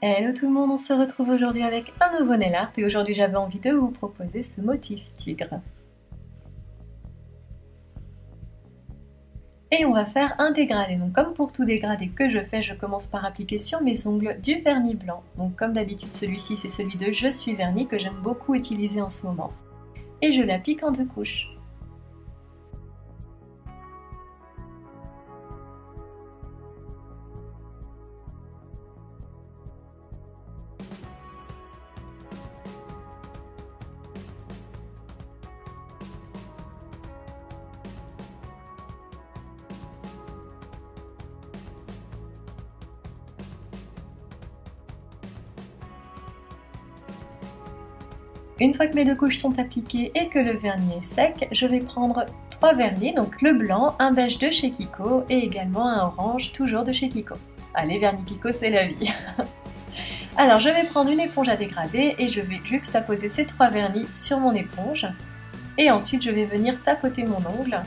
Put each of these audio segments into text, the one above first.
Hello tout le monde, on se retrouve aujourd'hui avec un nouveau nail art et aujourd'hui j'avais envie de vous proposer ce motif tigre. Et on va faire un dégradé, donc comme pour tout dégradé que je fais, je commence par appliquer sur mes ongles du vernis blanc. Donc comme d'habitude celui-ci c'est celui de Je suis vernis que j'aime beaucoup utiliser en ce moment. Et je l'applique en 2 couches. Une fois que mes 2 couches sont appliquées et que le vernis est sec, je vais prendre 3 vernis, donc le blanc, un beige de chez Kiko et également un orange, toujours de chez Kiko. Allez, vernis Kiko, c'est la vie. Alors je vais prendre une éponge à dégrader et je vais juxtaposer ces 3 vernis sur mon éponge. Et ensuite je vais venir tapoter mon ongle.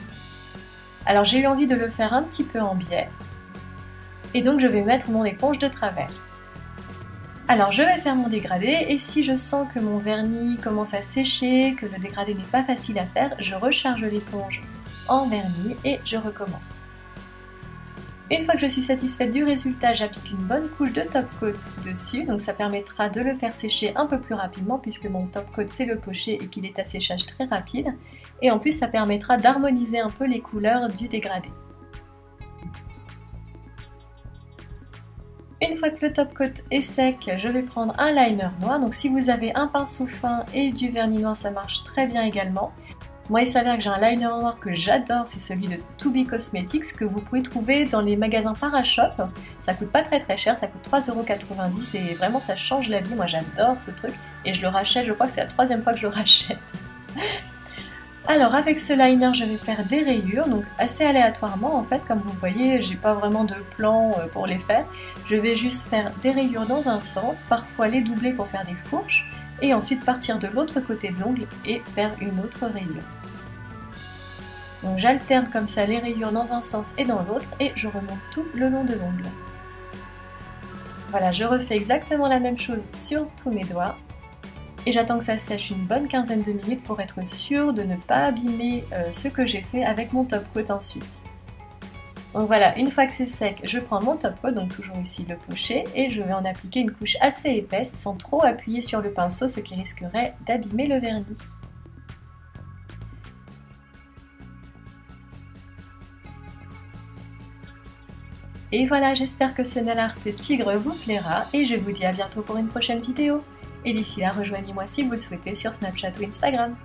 Alors j'ai eu envie de le faire un petit peu en biais. Et donc je vais mettre mon éponge de travers. Alors je vais faire mon dégradé et si je sens que mon vernis commence à sécher, que le dégradé n'est pas facile à faire, je recharge l'éponge en vernis et je recommence. Une fois que je suis satisfaite du résultat, j'applique une bonne couche de top coat dessus, donc ça permettra de le faire sécher un peu plus rapidement puisque mon top coat c'est le poché et qu'il est à séchage très rapide. Et en plus ça permettra d'harmoniser un peu les couleurs du dégradé. Une fois que le top coat est sec, je vais prendre un liner noir. Donc si vous avez un pinceau fin et du vernis noir, ça marche très bien également. Moi, il s'avère que j'ai un liner noir que j'adore, c'est celui de To Be Cosmetics que vous pouvez trouver dans les magasins Parashop. Ça coûte pas très cher, ça coûte 3,90 € et vraiment ça change la vie. Moi j'adore ce truc et je le rachète, je crois que c'est la 3e fois que je le rachète. Alors avec ce liner je vais faire des rayures, donc assez aléatoirement en fait, comme vous voyez j'ai pas vraiment de plan pour les faire. Je vais juste faire des rayures dans un sens, parfois les doubler pour faire des fourches, et ensuite partir de l'autre côté de l'ongle et faire une autre rayure. Donc j'alterne comme ça les rayures dans un sens et dans l'autre et je remonte tout le long de l'ongle. Voilà, je refais exactement la même chose sur tous mes doigts. Et j'attends que ça sèche une bonne quinzaine de minutes pour être sûre de ne pas abîmer ce que j'ai fait avec mon top coat ensuite. Donc voilà, une fois que c'est sec, je prends mon top coat, donc toujours ici le poché, et je vais en appliquer une couche assez épaisse sans trop appuyer sur le pinceau, ce qui risquerait d'abîmer le vernis. Et voilà, j'espère que ce nail art tigre vous plaira, et je vous dis à bientôt pour une prochaine vidéo. Et d'ici là, rejoignez-moi si vous le souhaitez sur Snapchat ou Instagram.